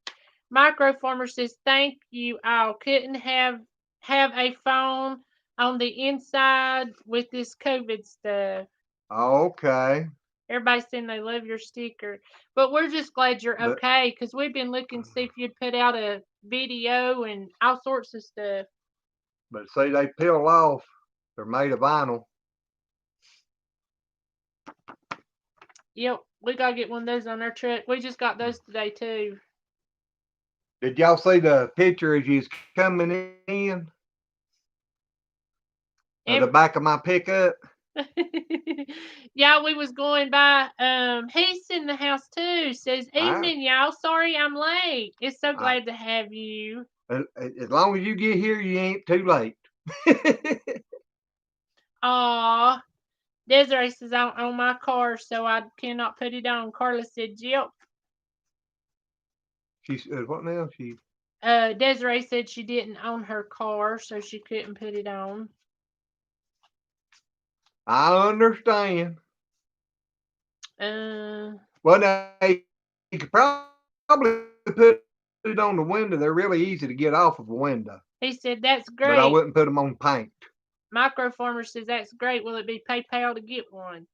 Micro Farmer says, thank you all. Couldn't have a phone on the inside with this COVID stuff. Okay. Everybody's saying they love your sticker. But we're just glad you're okay, because we've been looking to see if you'd put out a video and all sorts of stuff. But see, they peel off. They're made of vinyl. Yep, we got to get one of those on our truck. We just got those today, too. Did y'all see the picture as you was coming in? At the back of my pickup? Yeah, we was going by. He's in the house too. Says, evening, y'all. Sorry I'm late. It's so glad to have you. As long as you get here, you ain't too late. Aw. Desiree says, I'm on my car, so I cannot put it on. Carla said, yep. She said, what now? Desiree said she didn't own her car, so she couldn't put it on. I understand. Well, now, you could probably put it on the window. They're really easy to get off of a window. He said, that's great. But I wouldn't put them on paint. Micro Farmer says, that's great. Will it be PayPal to get one?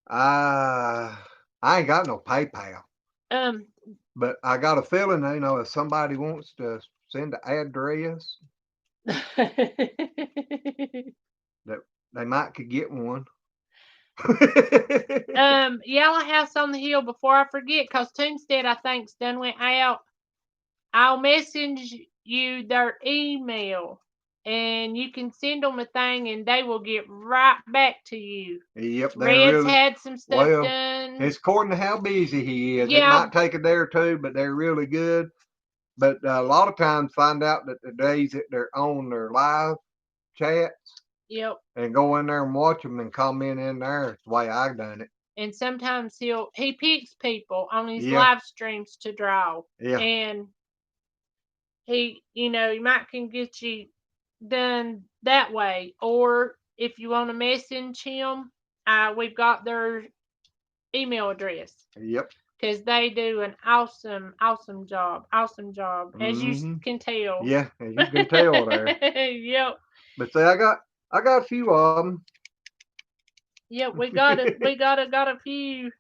I ain't got no PayPal. But I got a feeling, if somebody wants to send an address. That they might could get one. Yellow House on the Hill, before I forget, because Toonstead, I think's done went out. I'll message you their email, and you can send them a thing, and they will get right back to you. Yep, they Red's really had some stuff well. done. It's according to how busy he is. It Yeah, might take a day or two, but they're really good. But a lot of times, find out that the days that they're on their live chats yep. and go in there and watch them and comment in there. It's the way I've done it. And sometimes he picks people on his Yeah, live streams to draw, yeah, and he might can get you done that way, or if you want to message him, we've got their email address, yep. because they do an awesome job, as you Mm-hmm. can tell. Yeah, as you can tell there. Yep. But say, I got a few of them. Yep, we got a few.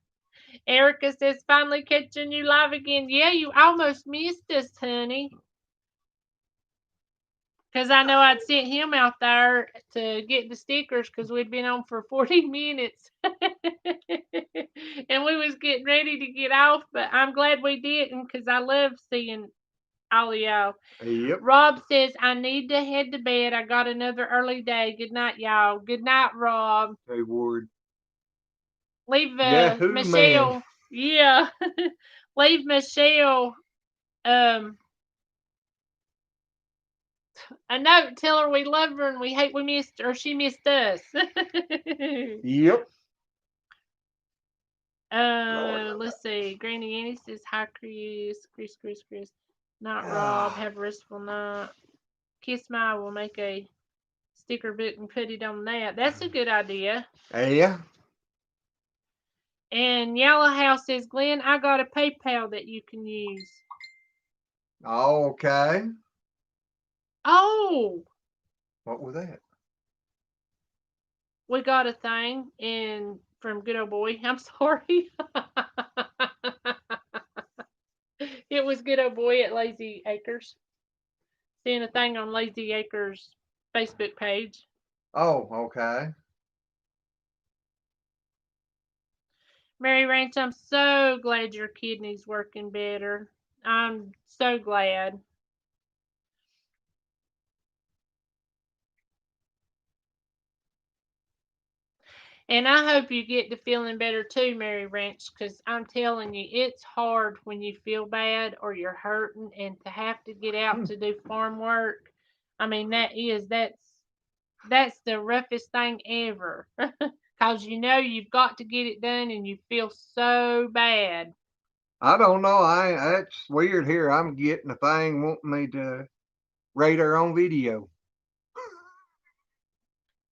Erica says, finally catching you live again. Yeah, you almost missed us, honey. Because I know I'd sent him out there to get the stickers because we'd been on for 40 minutes. And we was getting ready to get off, but I'm glad we didn't, because I love seeing all of y'all. Yep. Rob says, I need to head to bed. I got another early day. Good night, y'all. Good night, Rob. Hey, Ward. Leave Yahoo, man. Michelle. Yeah. Leave Michelle a note. Tell her we love her and we hate we missed her. She missed us. Yep. Let's see. Granny Annie says, hi, Chris. Not Rob. Have a restful night. Kiss My will make a sticker book and put it on that. That's a good idea. Yeah. And Yellow House says, Glenn, I got a PayPal that you can use. Okay. Oh, What was that? we got a thing from Good Old Boy. I'm sorry. It was Good Old Boy at Lazy Acres. Seeing a thing on Lazy Acres Facebook page. Oh, okay. Mary Ranch, I'm so glad your kidney's working better. I'm so glad. And I hope you get to feeling better too, Mary Ranch, because I'm telling you, it's hard when you feel bad or you're hurting and to have to get out to do farm work. I mean, that's the roughest thing ever. Because you've got to get it done and you feel so bad. I don't know. That's weird here. I'm getting a thing wanting me to rate her on video.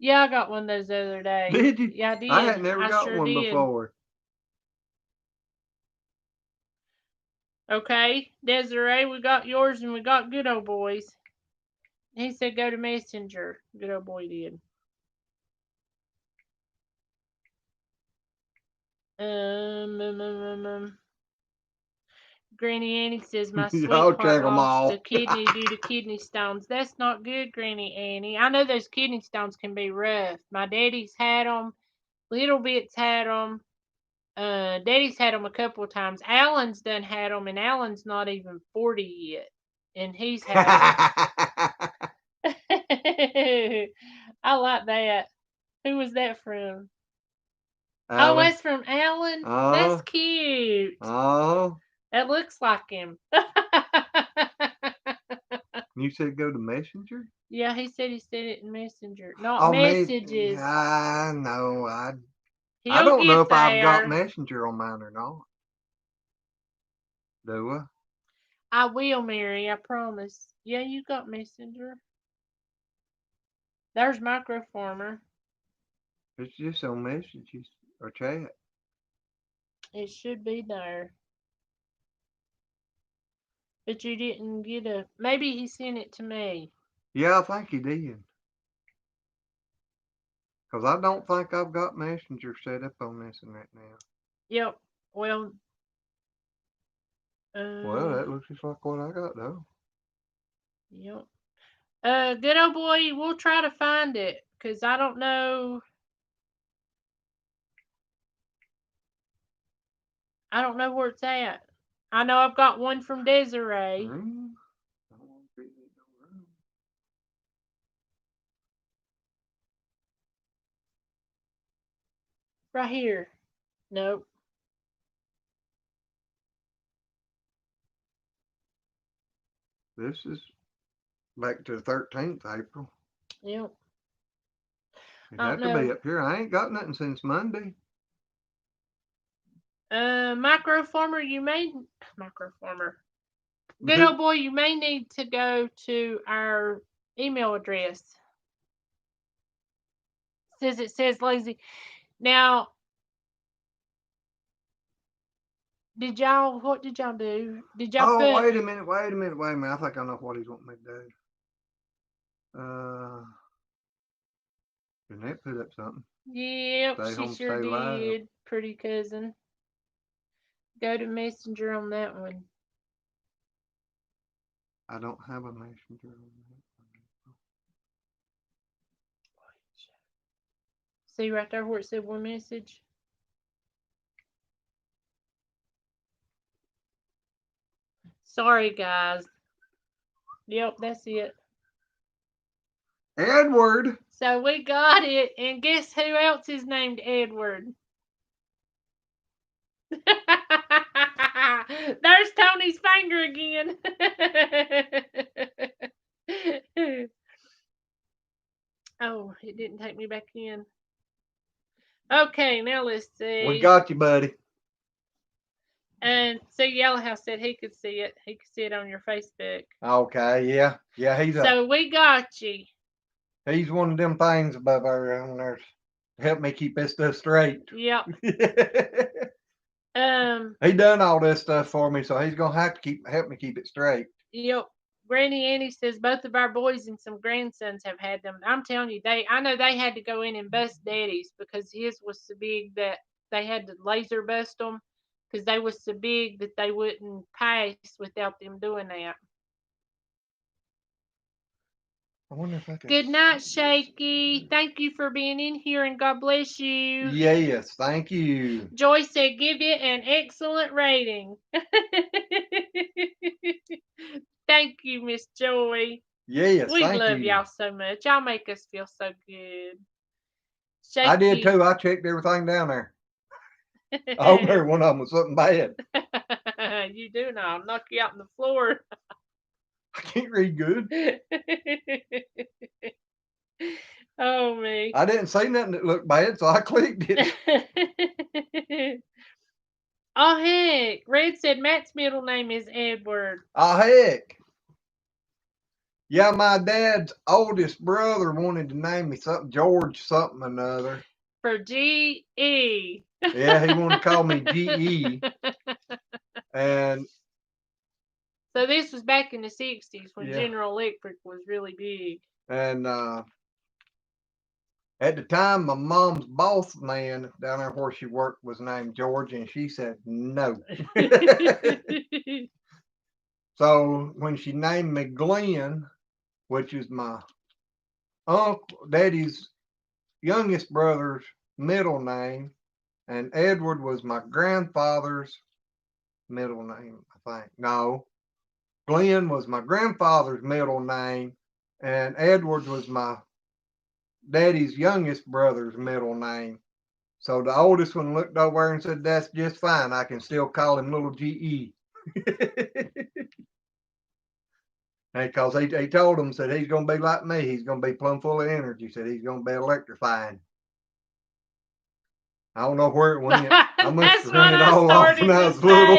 Yeah, I got one of those the other day. Did you? Yeah, I did. I had never got sure one did. before. Okay, Desiree, we got yours and we got Good Old Boys. He said go to Messenger. Good Old Boy did. Granny Annie says my I'll sweetheart check them lost all. a kidney due to kidney stones. That's not good, Granny Annie. I know those kidney stones can be rough. My daddy's had them. Little Bit's had them. Daddy's had them a couple of times. Alan's done had them, and Alan's not even 40 yet, and he's had them. I like that. Who was that from? Oh, Alan. that's from Alan. That's Oh. cute. Oh. That looks like him. You said go to Messenger? Yeah, he said it in Messenger, not Oh, me. messages. I know. I He'll don't know get if I've got there. Messenger on mine or not. Do I? I will, Mary. I promise. Yeah, you got Messenger. There's Microformer. It's just on messages or chat. It should be there. But you didn't get a. Maybe he sent it to me. Yeah, I think he did. Because I don't think I've got Messenger set up on this one right now. Yep. Well, Well, uh, that looks just like what I got, though. yep. Good old boy, we'll try to find it because I don't know. I don't know where it's at. I know I've got one from Desiree. Right here. Nope. This is back to the 13th April. Yep. It I had don't to be know. up here. I ain't got nothing since Monday. Micro farmer, you may micro farmer. Good old boy, you may need to go to our email address. It says lazy. Now, what did y'all do? Did y'all Oh, put wait a minute. I think I know what he's wanting me to do. Didn't that put up something? Yep, Stay she home, sure stay live. did. Pretty cousin. Go to Messenger on that one. I don't have a messenger on that. See right there where it said one message? Sorry, guys. Yep, that's it. Edward. So we got it, and guess who else is named Edward? There's Tony's finger again. Oh, it didn't take me back in. Okay, now let's see. We got you, buddy. And so Yellow House said he could see it. He could see it on your Facebook. Okay, yeah. Yeah, so we got you. He's one of them things above there on there to help me keep this stuff straight. Yep. He done all this stuff for me, so he's gonna have to help me keep it straight. Yep. Granny Annie says both of our boys and some grandsons have had them. I'm telling you, I know they had to go in and bust daddies because his was so big that they had to laser bust them because they was so big that they wouldn't pass without them doing that. I wonder if I can. Good night, Shaky. Thank you for being in here and God bless you. Yes, thank you. Joy said give it an excellent rating. Thank you, Miss Joy. Yes, we thank love you. y'all so much. Y'all make us feel so good. Shaky. I did too. I checked everything down there. I hope there one of them was something bad. You do now. I'll knock you out on the floor. I can't read good. Oh, me. I didn't see nothing that looked bad, so I clicked it. Oh, heck. Red said Matt's middle name is Edward. Oh, heck. Yeah, my dad's oldest brother wanted to name me something, George something or another. For G.E. Yeah, he wanted to call me G.E. And so this was back in the 60s when General Electric was really big. And at the time, my mom's boss man down there where she worked was named George, and she said no. So when she named me Glenn, which is my daddy's youngest brother's middle name, and Edward was my grandfather's middle name, I think. No, Glenn was my grandfather's middle name, and Edward was my daddy's youngest brother's middle name. So the oldest one looked over and said, "That's just fine. I can still call him little GE." Because he told him, said he's going to be like me. He's going to be plumb full of energy. Said he's going to be electrifying. I don't know where it went. I must have run it all off when I was little.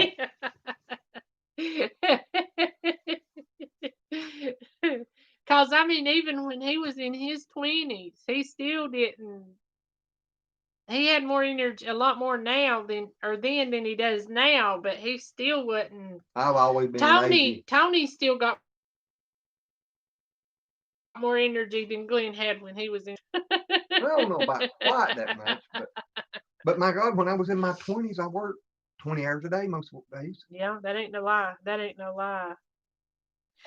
Because, I mean, even when he was in his 20s, he still didn't. He had more energy, a lot more now than he does now, but he still wasn't. I've always been lazy. Tony still got more energy than Glenn had when he was in. I don't know about quite that much, but my God, when I was in my 20s, I worked 20 hours a day most days. Yeah, that ain't no lie. That ain't no lie.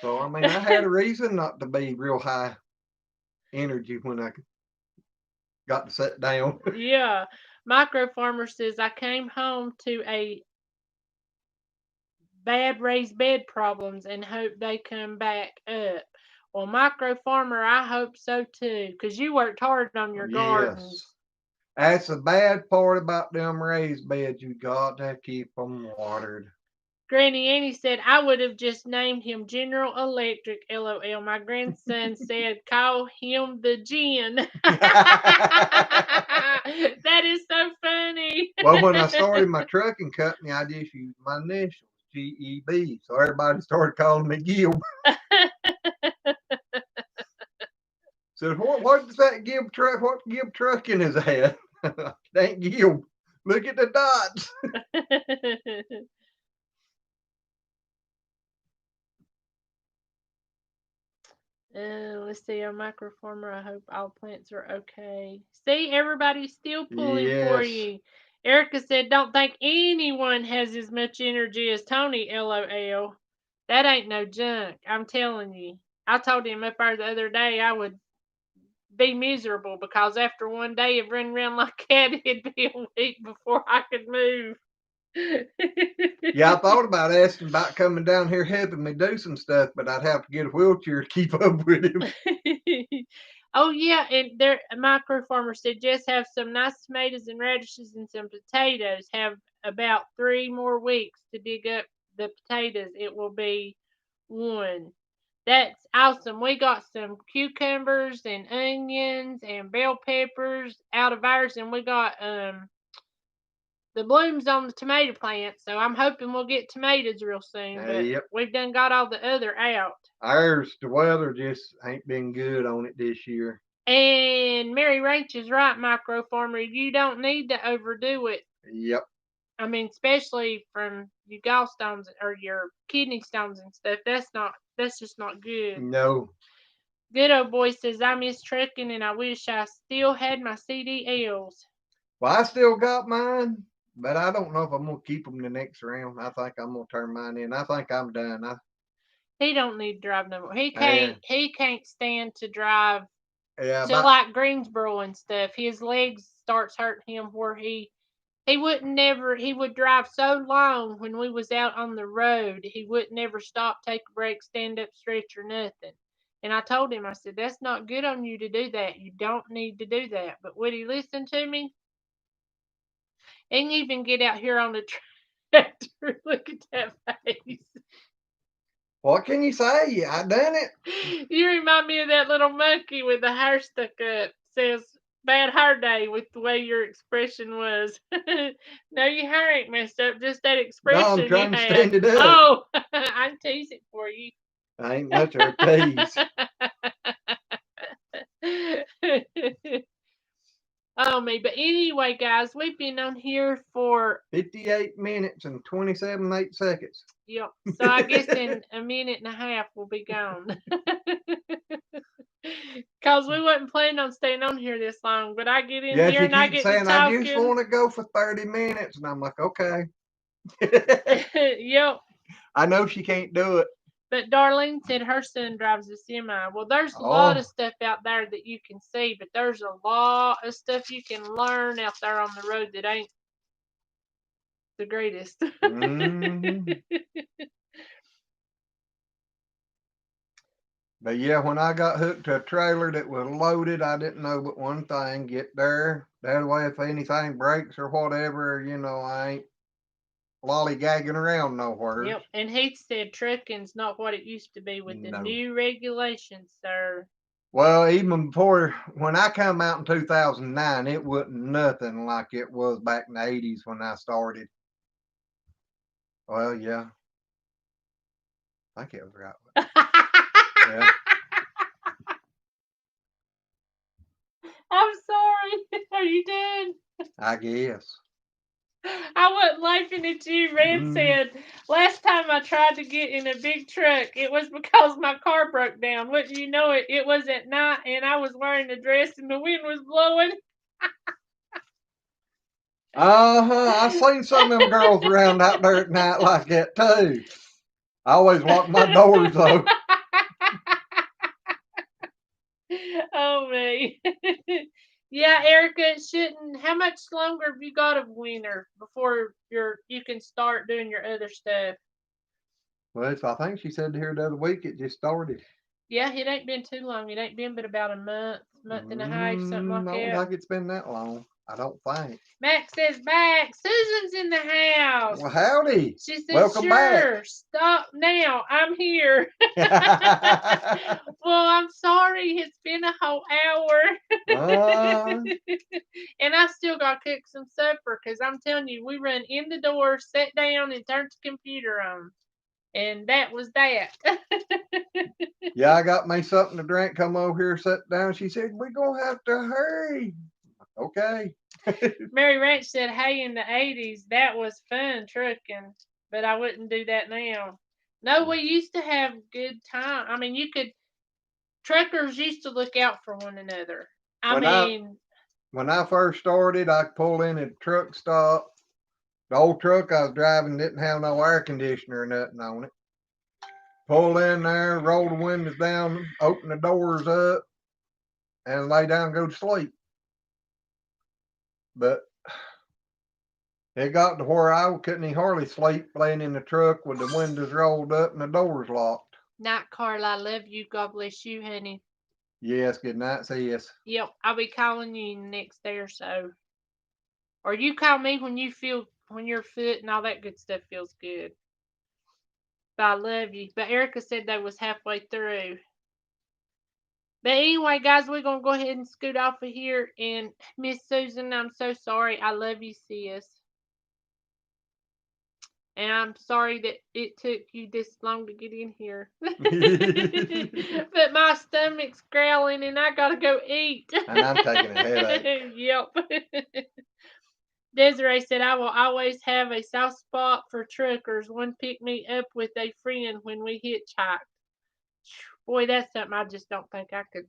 So, I mean, I had a reason not to be real high energy when I got to sit down. Yeah. Micro Farmer says, I came home to a bad raised bed problems and hope they come back up. Well, Micro Farmer, I hope so too, because you worked hard on your Yes. gardens. That's the bad part about them raised beds. You got to keep them watered. Granny Annie said, I would have just named him General Electric, LOL. My grandson said, call him the Gin. That is so funny. Well, when I started my trucking company, I just used my initials, GEB. So everybody started calling me Gil. So what does that Gil truck? What Gil trucking is that? That ain't Gil. Look at the dots. Let's see, our microformer. I hope all plants are okay. See, everybody's still pulling for Yes. you. Erica said, don't think anyone has as much energy as Tony, LOL. That ain't no junk. I'm telling you. I told him up there the other day I would be miserable because after one day of running around like that, it'd be a week before I could move. Yeah, I thought about asking about coming down here helping me do some stuff, but I'd have to get a wheelchair to keep up with him. Oh yeah, and there a micro farmer said just have some nice tomatoes and radishes and some potatoes. Have about 3 more weeks to dig up the potatoes. It will be one. That's awesome. We got some cucumbers and onions and bell peppers out of ours, and we got the blooms on the tomato plant. So I'm hoping we'll get tomatoes real soon. But Yep. we've done got all the other out. Ours, the weather just ain't been good on it this year. And Mary Rach is right, micro farmer. You don't need to overdo it. Yep. I mean, especially from your gallstones or your kidney stones and stuff. That's just not good. No. Good old boy says I miss trucking and I wish I still had my CDLs. Well, I still got mine, but I don't know if I'm gonna keep them the next round. I think I'm gonna turn mine in. I think I'm done. He don't need to drive no more. He Yeah. can't stand to drive Yeah, to like Greensboro and stuff. His legs starts hurting him where he would drive so long when we was out on the road. He would never stop, take a break, stand up, stretch or nothing. And I told him, I said, that's not good on you to do that. You don't need to do that. But would he listen to me? He can even get out here on the tractor. Look at that face. what can you say? I done it. You remind me of that little monkey with the hair stuck up. Says bad hair day with the way your expression was. No, your hair ain't messed up, just that No, I'm expression you trying to had. stand it up. Oh, I'm teasing for you. I ain't much of a tease. Oh me, but anyway, guys, we've been on here for 58 minutes and 27 seconds. Yep. So I guess in a minute and a half we'll be gone. Cause we wasn't planning on staying on here this long, but I get in Yeah, here she and I keeps get to saying, I just talking. want to go for 30 minutes. And I'm like, okay. Yep. I know she can't do it. But Darlene said her son drives a semi. Well, there's a lot of stuff out there that you can see, but there's a lot of stuff you can learn out there on the road that ain't the greatest. Mm-hmm. But yeah, when I got hooked to a trailer that was loaded, I didn't know but one thing: get there. That way, if anything breaks or whatever, I ain't lollygagging around nowhere. Yep. And he said trucking's not what it used to be with the No. new regulations, sir. Well, even before when I come out in 2009, it wasn't nothing like it was back in the 80s when I started. Well, yeah, I think it was right. Yeah. I'm sorry. Are you done? I guess. I wasn't laughing at you. Red said, last time I tried to get in a big truck, it was because my car broke down. Wouldn't you know it? It was at night and I was wearing a dress and the wind was blowing. I seen some of them girls around out there at night like that too. I always lock my doors though. Oh me. Yeah, Erica, it shouldn't. How much longer have you got of winter before you can start doing your other stuff? Well, so I think she said here the other week it just started. Yeah, it ain't been too long. It ain't been but about a month and a half, something like I don't that. think it's been that long. I don't think. Max says back. Susan's in the house. Well, howdy. She said, Welcome back. sure. Stop now. I'm here. Well, I'm sorry. It's been a whole hour. And I still got to cook some supper because I'm telling you, we run in the door, sat down, and turned the computer on. And that was that. Yeah, I got me something to drink. Come over here, sit down. She said, we're going to have to hurry. Okay. Mary Ranch said, hey, in the 80s, that was fun trucking, but I wouldn't do that now. No, we used to have good time. I mean, truckers used to look out for one another. When I first started, I could pull in at a truck stop. The old truck I was driving didn't have no air conditioner or nothing on it. Pull in there, roll the windows down, open the doors up, and lay down and go to sleep. But it got to where I couldn't even hardly sleep laying in the truck with the windows rolled up and the doors locked. Night, Carla. I love you. God bless you, honey. Yes, good night, sis. Yep, I'll be calling you next day or so. Or you call me when your foot and all that good stuff feels good. But I love you. But Erica said they was halfway through. But anyway, guys, we're gonna go ahead and scoot off of here. And Miss Susan, I'm so sorry. I love you, sis. And I'm sorry that it took you this long to get in here. But my stomach's growling and I gotta go eat. And I'm taking a headache. Yep. Desiree said, I will always have a soft spot for truckers. One picked me up with a friend when we hitchhiked. Boy, that's something I just don't think I could.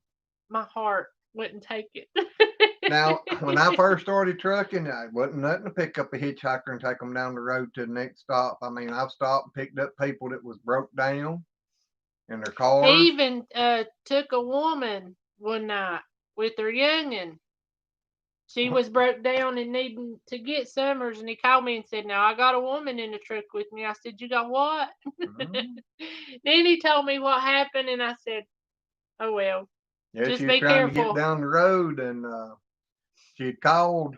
My heart wouldn't take it. Now, when I first started trucking, I wasn't nothing to pick up a hitchhiker and take them down the road to the next stop. I mean, I've stopped and picked up people that was broke down in their cars. He even took a woman one night with her youngin'. She was broke down and needing to get Summers, and he called me and said, now, I got a woman in the truck with me. I said, you got what? Then he told me what happened, and I said, oh, well, yeah, just she was be trying careful. to get down the road, and she had called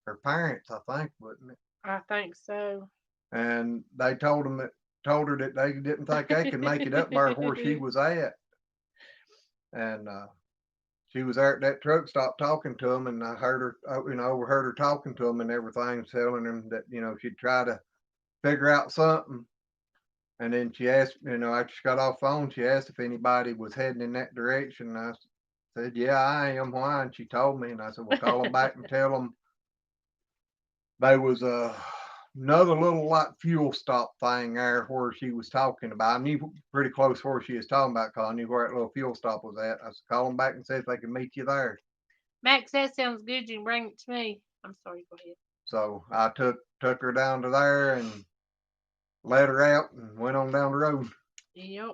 her parents, I think, wasn't it? I think so. And they told her that they didn't think they could make it up there where she was at. And she was there at that truck stop talking to them, and I heard her, overheard her talking to them and everything, telling them that, she'd try to figure out something. And then she asked, after she got off the phone, she asked if anybody was heading in that direction. And I said, yeah, I am. Why? And she told me, and I said, well, call them back and tell them there was another little like fuel stop thing there where she was talking about. I knew pretty close where she was talking about because I knew where that little fuel stop was at. I said, call them back and see if they can meet you there. Max, that sounds good. You can bring it to me. I'm sorry, go ahead. So I took her down to there and let her out and went on down the road. Yep.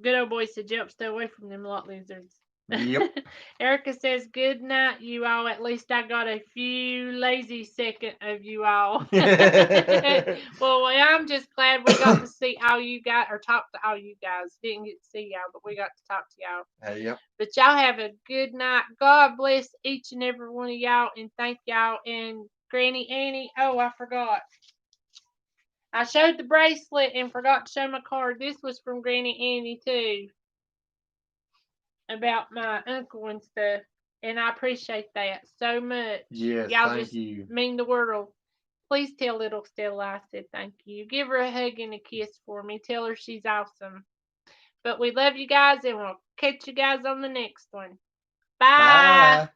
Good old boy said, yep, stay away from them lot lizards. Yep. Erica says, good night, you all. At least I got a few lazy second of you all. Well, I'm just glad we got to see all you guys, or talk to all you guys. Didn't get to see y'all, but we got to talk to y'all. Yep. But y'all have a good night. God bless each and every one of y'all, and thank y'all. And Granny Annie, oh, I forgot. I showed the bracelet and forgot to show my card. This was from Granny Annie, too, about my uncle and stuff. And I appreciate that so much. Yes, y'all thank just you. mean the world. Please tell little Stella I said thank you. Give her a hug and a kiss for me. Tell her she's awesome. But we love you guys, and we'll catch you guys on the next one. Bye. Bye.